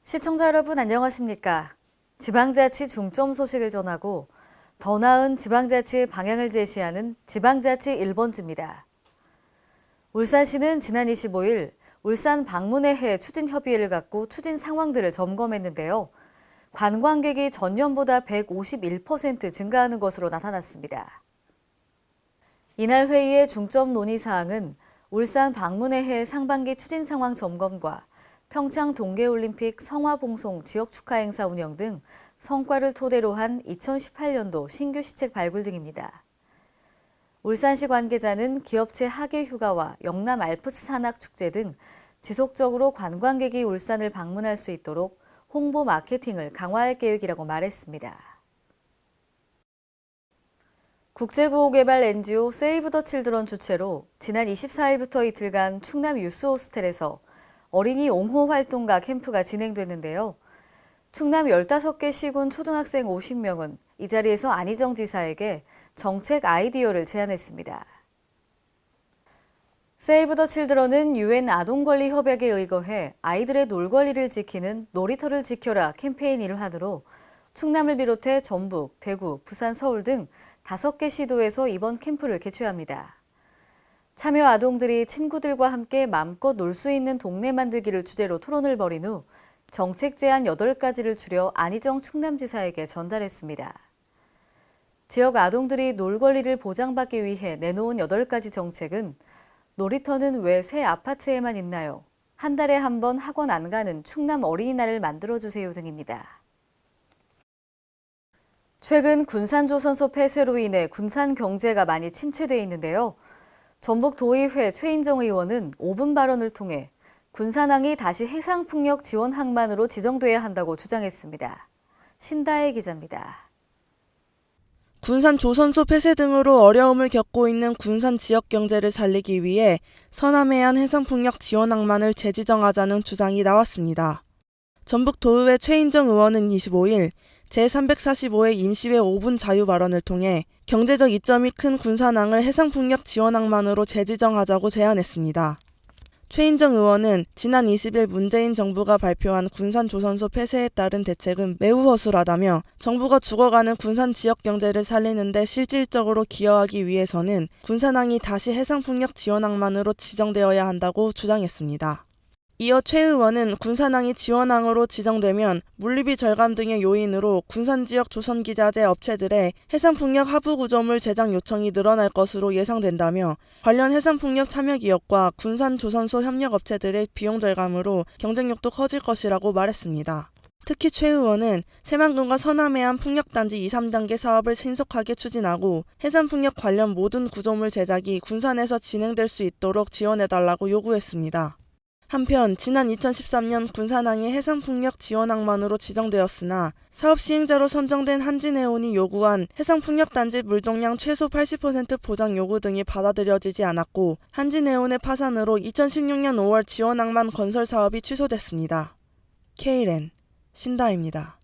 시청자 여러분 안녕하십니까? 지방자치 중점 소식을 전하고 더 나은 지방자치의 방향을 제시하는 지방자치 1번지입니다. 울산시는 지난 25일 울산 방문의 해 추진협의회를 갖고 추진 상황들을 점검했는데요. 관광객이 전년보다 151% 증가하는 것으로 나타났습니다. 이날 회의의 중점 논의사항은 울산 방문의 해 상반기 추진 상황 점검과 평창 동계올림픽 성화봉송 지역 축하 행사 운영 등 성과를 토대로 한 2018년도 신규 시책 발굴 등입니다. 울산시 관계자는 기업체 하계 휴가와 영남 알프스 산악 축제 등 지속적으로 관광객이 울산을 방문할 수 있도록 홍보 마케팅을 강화할 계획이라고 말했습니다. 국제구호개발 NGO 세이브 더 칠드런 주최로 지난 24일부터 이틀간 충남 유스호스텔에서 어린이 옹호 활동가 캠프가 진행됐는데요. 충남 15개 시군 초등학생 50명은 이 자리에서 안희정 지사에게 정책 아이디어를 제안했습니다. 세이브 더 칠드런은 UN 아동권리 협약에 의거해 아이들의 놀 권리를 지키는 놀이터를 지켜라 캠페인 일환으로 충남을 비롯해 전북, 대구, 부산, 서울 등 5개 시도에서 이번 캠프를 개최합니다. 참여 아동들이 친구들과 함께 마음껏 놀 수 있는 동네 만들기를 주제로 토론을 벌인 후 정책 제안 8가지를 추려 안희정 충남지사에게 전달했습니다. 지역 아동들이 놀 권리를 보장받기 위해 내놓은 8가지 정책은 놀이터는 왜 새 아파트에만 있나요? 한 달에 한 번 학원 안 가는 충남 어린이날을 만들어주세요 등입니다. 최근 군산조선소 폐쇄로 인해 군산 경제가 많이 침체돼 있는데요. 전북도의회 최인정 의원은 5분 발언을 통해 군산항이 다시 해상풍력 지원 항만으로 지정돼야 한다고 주장했습니다. 신다혜 기자입니다. 군산 조선소 폐쇄 등으로 어려움을 겪고 있는 군산 지역 경제를 살리기 위해 서남해안 해상풍력 지원 항만을 재지정하자는 주장이 나왔습니다. 전북도의회 최인정 의원은 25일 제345회 임시회 5분 자유 발언을 통해 경제적 이점이 큰 군산항을 해상풍력 지원 항만으로 재지정하자고 제안했습니다. 최인정 의원은 지난 20일 문재인 정부가 발표한 군산 조선소 폐쇄에 따른 대책은 매우 허술하다며 정부가 죽어가는 군산 지역 경제를 살리는 데 실질적으로 기여하기 위해서는 군산항이 다시 해상풍력 지원 항만으로 지정되어야 한다고 주장했습니다. 이어 최 의원은 군산항이 지원항으로 지정되면 물류비 절감 등의 요인으로 군산 지역 조선기자재 업체들의 해상풍력 하부 구조물 제작 요청이 늘어날 것으로 예상된다며 관련 해상풍력 참여 기업과 군산 조선소 협력 업체들의 비용 절감으로 경쟁력도 커질 것이라고 말했습니다. 특히 최 의원은 새만금과 서남해안 풍력단지 2, 3단계 사업을 신속하게 추진하고 해상풍력 관련 모든 구조물 제작이 군산에서 진행될 수 있도록 지원해달라고 요구했습니다. 한편 지난 2013년 군산항이 해상풍력 지원 항만으로 지정되었으나 사업 시행자로 선정된 한진해운이 요구한 해상풍력단지 물동량 최소 80% 보장 요구 등이 받아들여지지 않았고 한진해운의 파산으로 2016년 5월 지원 항만 건설 사업이 취소됐습니다. KLN 신다입니다.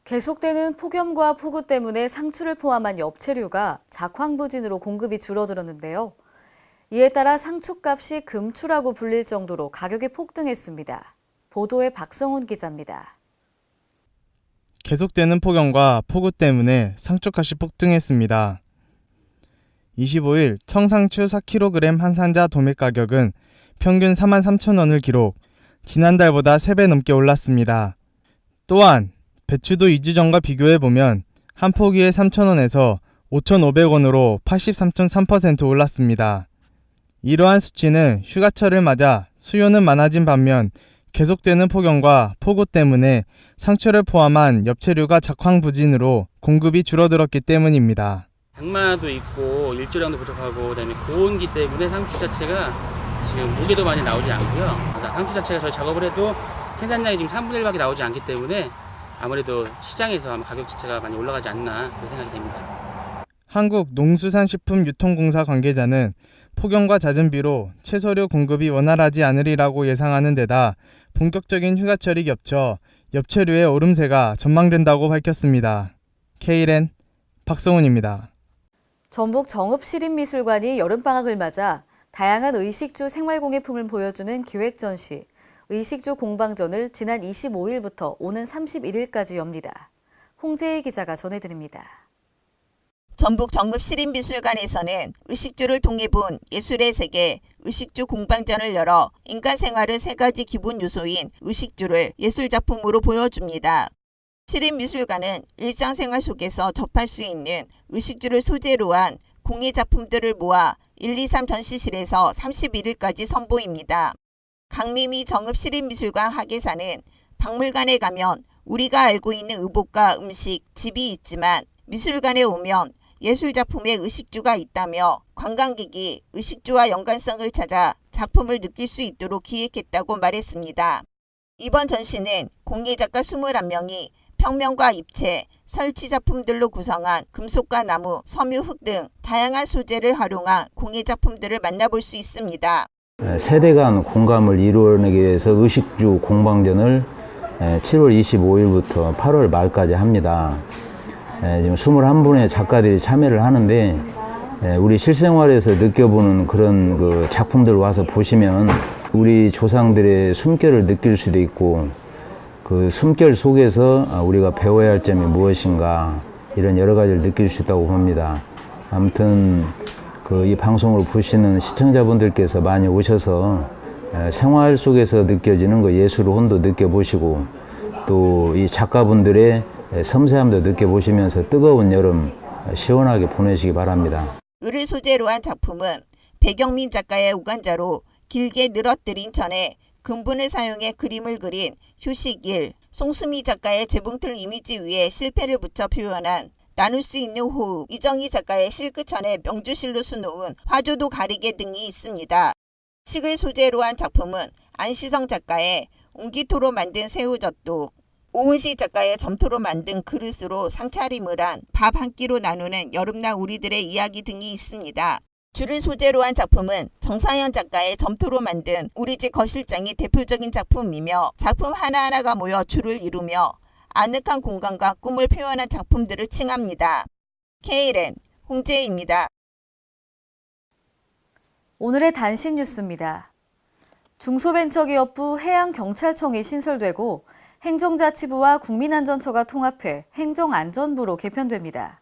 계속되는 폭염과 폭우 때문에 상추를 포함한 엽채류가 작황부진으로 공급이 줄어들었는데요. 이에 따라 상추값이 금추라고 불릴 정도로 가격이 폭등했습니다. 보도에 박성훈 기자입니다. 계속되는 폭염과 폭우 때문에 상추값이 폭등했습니다. 25일 청상추 4kg 한 상자 도매 가격은 평균 43,000원을 기록, 지난달보다 3배 넘게 올랐습니다. 또한 배추도 2주 전과 비교해보면 한 포기에 3,000원에서 5,500원으로 83.3% 올랐습니다. 이러한 수치는 휴가철을 맞아 수요는 많아진 반면 계속되는 폭염과 폭우 때문에 상추를 포함한 엽채류가 작황부진으로 공급이 줄어들었기 때문입니다. 장마도 있고 일조량도 부족하고 그다음에 고온기 때문에 상추 자체가 지금 무게도 많이 나오지 않고요. 상추 자체가 저희 작업을 해도 생산량이 지금 3분의 1밖에 나오지 않기 때문에 아무래도 시장에서 아마 가격 자체가 많이 올라가지 않나 그렇게 생각이 됩니다. 한국농수산식품유통공사 관계자는 폭염과 잦은 비로 채소류 공급이 원활하지 않으리라고 예상하는 데다 본격적인 휴가철이 겹쳐 엽채류의 오름세가 전망된다고 밝혔습니다. K랜 박성훈입니다. 전북 정읍시립미술관이 여름방학을 맞아 다양한 의식주 생활공예품을 보여주는 기획전시, 의식주 공방전을 지난 25일부터 오는 31일까지 엽니다. 홍재희 기자가 전해드립니다. 전북 정읍시립미술관에서는 의식주를 통해 본 예술의 세계 의식주 공방전을 열어 인간 생활의 세 가지 기본 요소인 의식주를 예술작품으로 보여줍니다. 시립미술관은 일상생활 속에서 접할 수 있는 의식주를 소재로 한 공예작품들을 모아 123 전시실에서 31일까지 선보입니다. 강림희 정읍시립미술관 학예사는 박물관에 가면 우리가 알고 있는 의복과 음식, 집이 있지만 미술관에 오면 예술작품의 의식주가 있다며 관광객이 의식주와 연관성을 찾아 작품을 느낄 수 있도록 기획했다고 말했습니다. 이번 전시는 공예작가 21명이 평면과 입체, 설치 작품들로 구성한 금속과 나무, 섬유, 흙 등 다양한 소재를 활용한 공예작품들을 만나볼 수 있습니다. 세대 간 공감을 이루어내기 위해서 의식주 공방전을 7월 25일부터 8월 말까지 합니다. 지금 21분의 작가들이 참여를 하는데 우리 실생활에서 느껴보는 그런 그 작품들 와서 보시면 우리 조상들의 숨결을 느낄 수도 있고 그 숨결 속에서 우리가 배워야 할 점이 무엇인가 이런 여러 가지를 느낄 수 있다고 봅니다. 아무튼 이 방송을 보시는 시청자분들께서 많이 오셔서 생활 속에서 느껴지는 그 예술의 혼도 느껴보시고 또 이 작가분들의 섬세함도 느껴보시면서 뜨거운 여름 시원하게 보내시기 바랍니다. 을을 소재로 한 작품은 배경민 작가의 우간자로 길게 늘어뜨린 천에 금분을 사용해 그림을 그린 휴식일, 송수미 작가의 재봉틀 이미지 위에 실패를 붙여 표현한 나눌 수 있는 호흡, 이정희 작가의 실크천에 명주실로 수놓은 화조도 가리개 등이 있습니다. 식을 소재로 한 작품은 안시성 작가의 옹기토로 만든 새우젓도, 오은시 작가의 점토로 만든 그릇으로 상차림을 한 밥 한 끼로 나누는 여름날 우리들의 이야기 등이 있습니다. 줄을 소재로 한 작품은 정상현 작가의 점토로 만든 우리 집 거실장이 대표적인 작품이며 작품 하나하나가 모여 줄을 이루며 아늑한 공간과 꿈을 표현한 작품들을 칭합니다. K랜 홍재희입니다. 오늘의 단신 뉴스입니다. 중소벤처기업부 해양경찰청이 신설되고 행정자치부와 국민안전처가 통합해 행정안전부로 개편됩니다.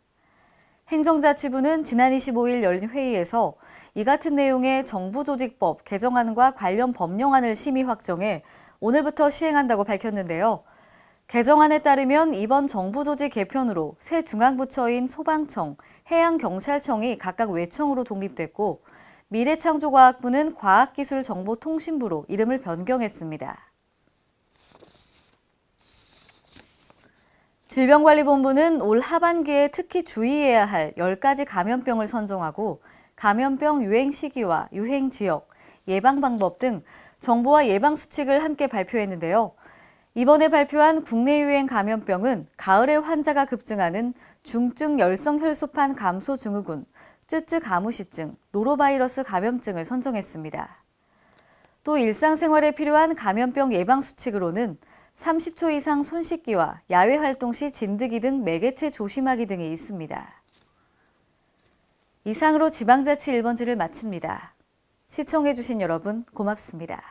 행정자치부는 지난 25일 열린 회의에서 이 같은 내용의 정부조직법 개정안과 관련 법령안을 심의 확정해 오늘부터 시행한다고 밝혔는데요. 개정안에 따르면 이번 정부조직 개편으로 새 중앙부처인 소방청, 해양경찰청이 각각 외청으로 독립됐고 미래창조과학부는 과학기술정보통신부로 이름을 변경했습니다. 질병관리본부는 올 하반기에 특히 주의해야 할 10가지 감염병을 선정하고 감염병 유행 시기와 유행 지역, 예방 방법 등 정보와 예방 수칙을 함께 발표했는데요. 이번에 발표한 국내 유행 감염병은 가을에 환자가 급증하는 중증 열성 혈소판 감소 증후군, 쯔쯔 가무시증, 노로바이러스 감염증을 선정했습니다. 또 일상생활에 필요한 감염병 예방 수칙으로는 30초 이상 손 씻기와 야외 활동 시 진드기 등 매개체 조심하기 등이 있습니다. 이상으로 지방자치 1번지를 마칩니다. 시청해주신 여러분 고맙습니다.